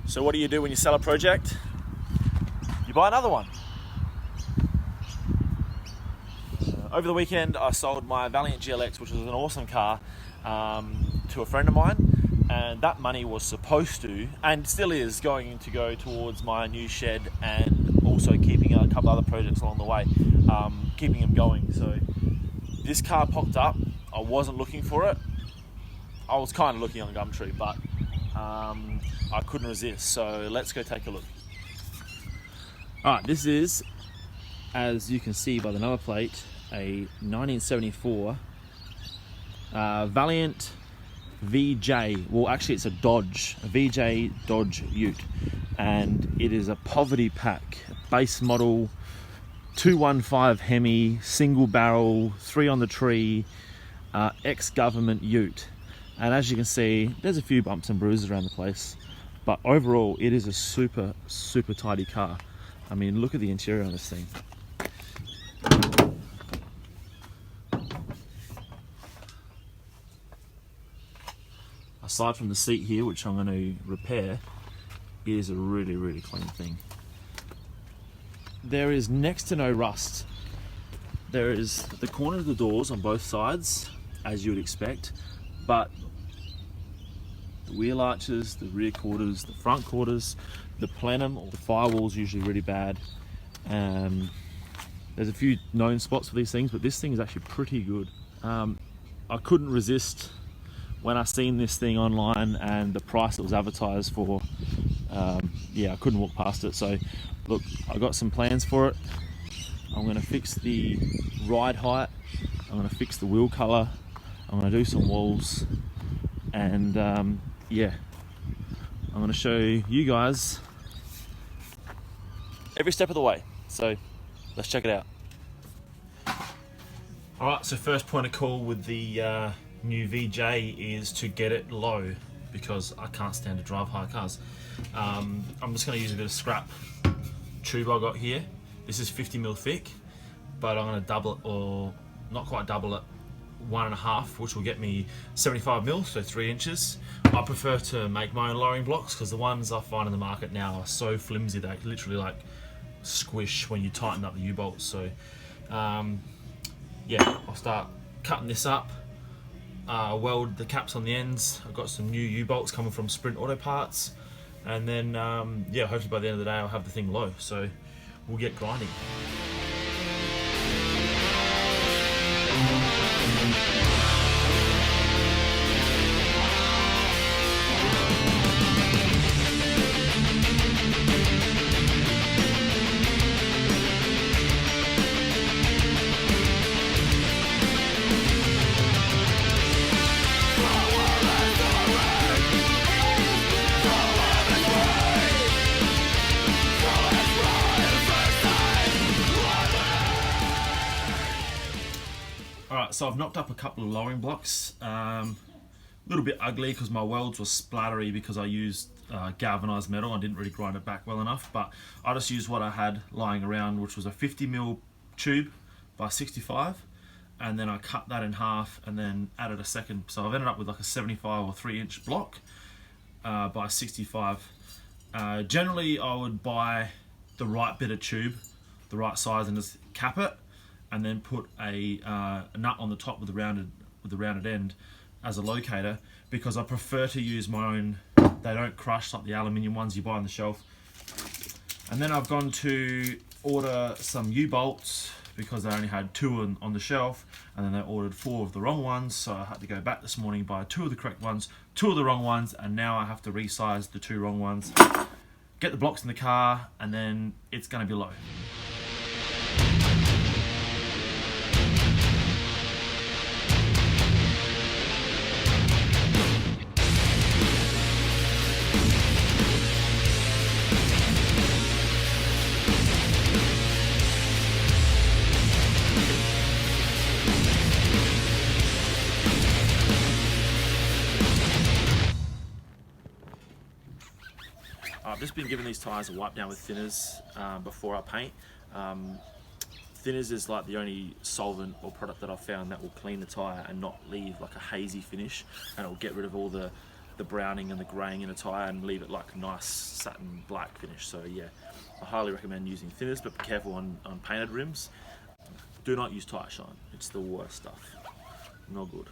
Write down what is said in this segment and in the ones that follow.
So what do you do when you sell a project? You buy another one. Over the weekend I sold my Valiant GLX, which was an awesome car, to a friend of mine, and that money was supposed to, and still is, going to go towards my new shed and also keeping a couple other projects along the way, keeping them going. So this car popped up. I wasn't looking for it. I was kind of looking on Gumtree, but I couldn't resist, so let's go take a look. Alright, this is, as you can see by the number plate, a 1974 Valiant VJ. Well, actually it's a VJ Dodge Ute, and it is a poverty pack, base model, 215 Hemi, single barrel, 3 on the tree, ex-government Ute. And as you can see, there's a few bumps and bruises around the place, but overall it is a super tidy car. I mean, look at the interior on this thing. Aside from the seat here, which I'm going to repair, it is a really clean thing. There is next to no rust. There is the corner of the doors on both sides, as you would expect, but the wheel arches, the rear quarters, the front quarters, the plenum or the firewall's usually really bad. There's a few known spots for these things, but this thing is actually pretty good. I couldn't resist when I seen this thing online and the price it was advertised for. Yeah, I couldn't walk past it. So look, I got some plans for it. I'm going to fix the ride height, I'm going to fix the wheel color, I'm going to do some walls, and yeah, I'm going to show you guys every step of the way. So let's check it out. Alright, so first point of call with the new VJ is to get it low, because I can't stand to drive high cars. I'm just going to use a bit of scrap tube I got here. This is 50mm thick, but I'm going to double it, or not quite double it, 1.5, which will get me 75mm, so 3 inches. I prefer to make my own lowering blocks, because the ones I find in the market now are so flimsy they literally like squish when you tighten up the U-bolts. So yeah, I'll start cutting this up, weld the caps on the ends. I've got some new U-bolts coming from Sprint Auto Parts, and then yeah, hopefully by the end of the day I'll have the thing low, so we'll get grinding. Alright, so I've knocked up a couple of lowering blocks. A little bit ugly because my welds were splattery because I used galvanized metal. I didn't really grind it back well enough, but I just used what I had lying around, which was a 50mm tube by 65, and then I cut that in half and then added a second. So I've ended up with like a 75 or 3-inch block by 65. Generally I would buy the right bit of tube, the right size, and just cap it, and then put a nut on the top with the rounded end as a locator, because I prefer to use my own. They don't crush like the aluminium ones you buy on the shelf. And then I've gone to order some U-bolts, because they only had 2 on the shelf, and then they ordered 4 of the wrong ones, so I had to go back this morning, buy 2 of the correct ones, 2 of the wrong ones, and now I have to resize the 2 wrong ones, get the blocks in the car, and then it's going to be low. I've just been giving these tyres a wipe down with thinners before I paint. Thinners is like the only solvent or product that I've found that will clean the tyre and not leave like a hazy finish, and it will get rid of all the the browning and the greying in a tyre and leave it like a nice satin black finish. So yeah, I highly recommend using thinners, but be careful on painted rims. Do not use tyre shine. It's the worst stuff. Not good.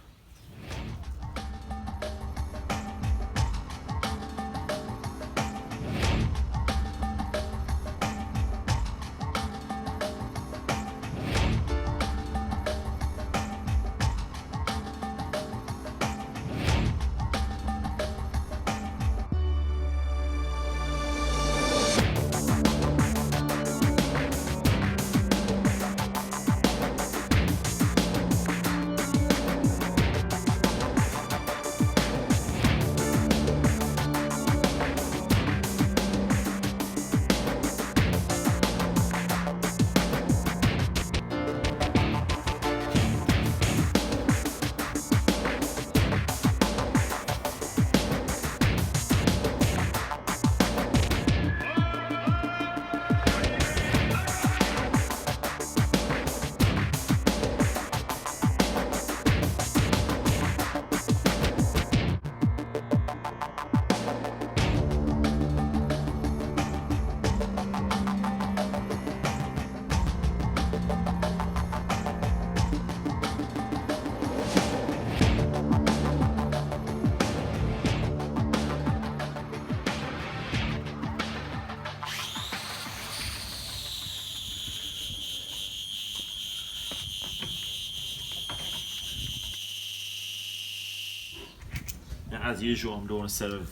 Now, as usual, I'm doing a set of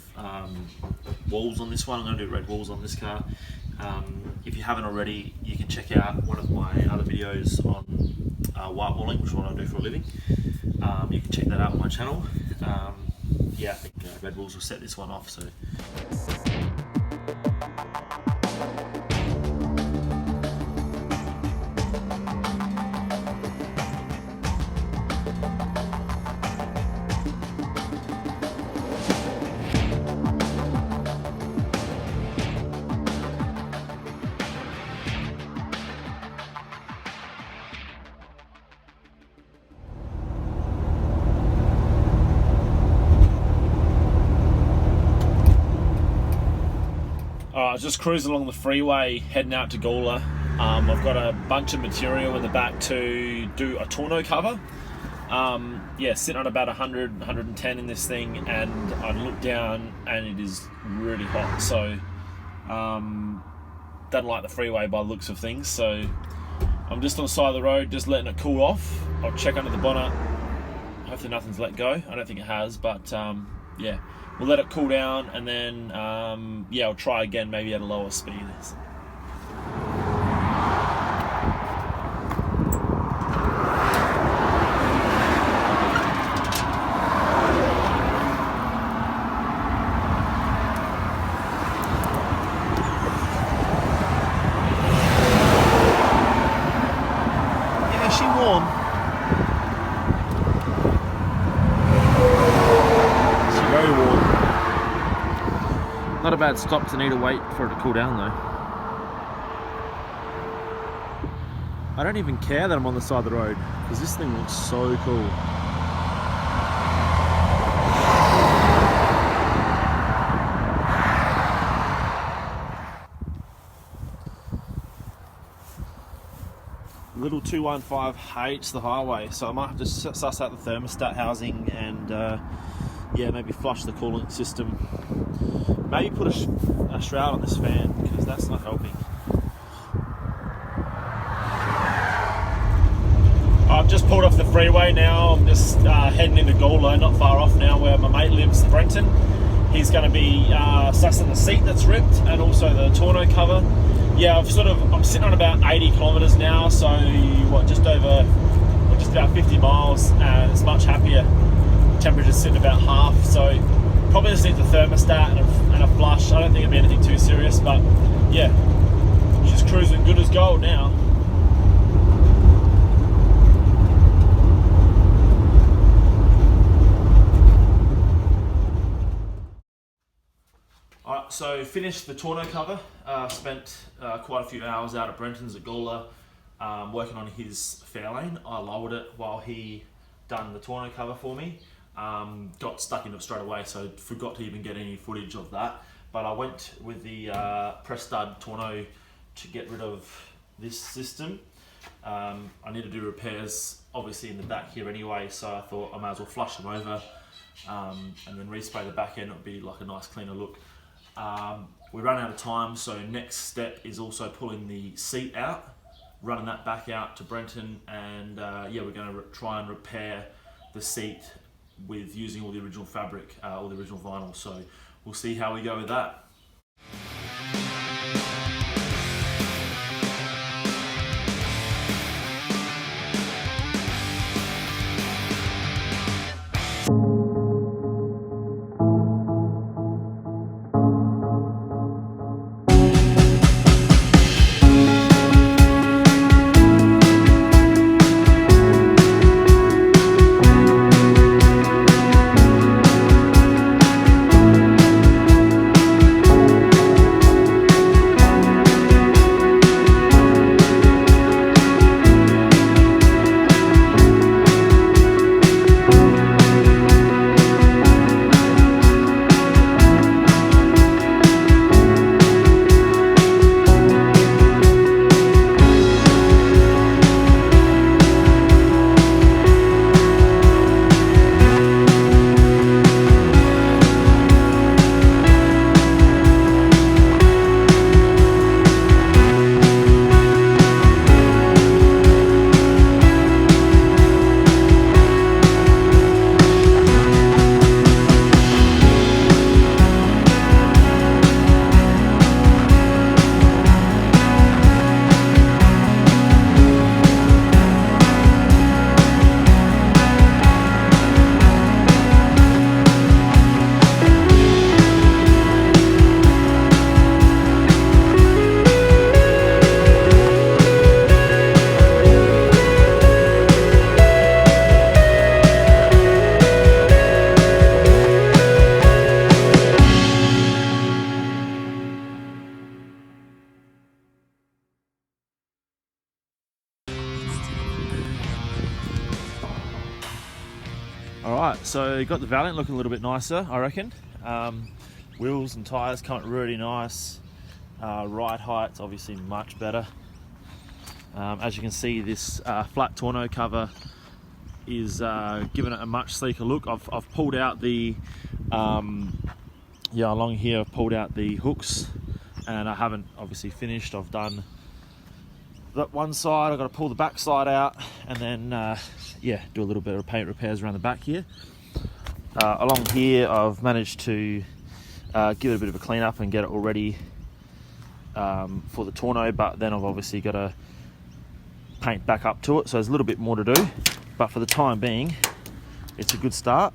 walls on this one. I'm going to do red walls on this car. If you haven't already, you can check out one of my other videos on white walling, which is what I do for a living. You can check that out on my channel. Yeah, I think red walls will set this one off. So. I was just cruising along the freeway heading out to Gawler. I've got a bunch of material in the back to do a tonneau cover. Yeah, sitting on about 100, 110 in this thing, and I look down and it is really hot. So don't like the freeway by the looks of things. So I'm just on the side of the road, just letting it cool off. I'll check under the bonnet. Hopefully nothing's let go. I don't think it has, but yeah. We'll let it cool down, and then yeah, I'll try again, maybe at a lower speed. Yeah, she warm. She's very warm. Not a bad stop to need to wait for it to cool down though. I don't even care that I'm on the side of the road because this thing looks so cool. Little 215 hates the highway, so I might have to suss out the thermostat housing and yeah, maybe flush the coolant system. Maybe put a shroud on this fan because that's not helping. I've just pulled off the freeway now. I'm just heading into Gawler, not far off now, where my mate lives, Brenton. He's going to be sussing the seat that's ripped and also the tonneau cover. Yeah, I'm sitting on about 80 kilometers now, so what, just about 50 miles, and it's much happier. Temperature's sitting about half, so probably just need the thermostat and a flush. I don't think it'll be anything too serious, but yeah, she's cruising good as gold now. Alright, so finished the tonneau cover. Spent quite a few hours out at Brenton's at Gawler working on his Fairlane. I lowered it while he done the tonneau cover for me. got stuck into it straight away, so forgot to even get any footage of that. But I went with the press stud Torno to get rid of this system. I need to do repairs obviously in the back here anyway, so I thought I might as well flush them over and then respray the back end. It'll be like a nice cleaner look. We ran out of time, so next step is also pulling the seat out, running that back out to Brenton, and yeah, we're going to try and repair the seat with using all the original fabric, all the original vinyl. So we'll see how we go with that. Alright, so you got the Valiant looking a little bit nicer, I reckon. Wheels and tyres come out really nice. Ride height's obviously much better. As you can see, this flat tonneau cover is giving it a much sleeker look. I've pulled out the along here I've pulled out the hooks, and I haven't obviously finished. I've done that one side, I've got to pull the back side out, and then do a little bit of paint repairs around the back here. Along here I've managed to give it a bit of a clean up and get it all ready for the tonneau, but then I've obviously got to paint back up to it, so there's a little bit more to do, but for the time being it's a good start.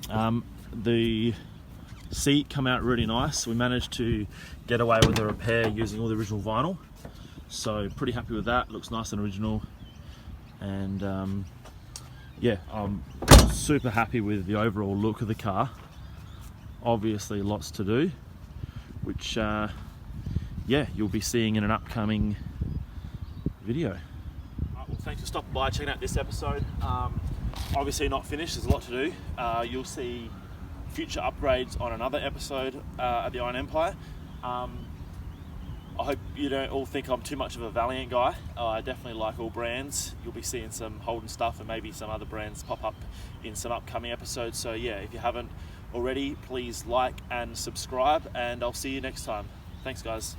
The seat come out really nice. We managed to get away with the repair using all the original vinyl, so pretty happy with that. Looks nice and original, and I'm super happy with the overall look of the car. Obviously lots to do, which you'll be seeing in an upcoming video. Right, well, thanks for stopping by, checking out this episode. Obviously not finished, there's a lot to do. You'll see future upgrades on another episode at the Iron Empire. I hope you don't all think I'm too much of a Valiant guy. I definitely like all brands. You'll be seeing some Holden stuff and maybe some other brands pop up in some upcoming episodes. So yeah, if you haven't already, please like and subscribe, and I'll see you next time. Thanks guys.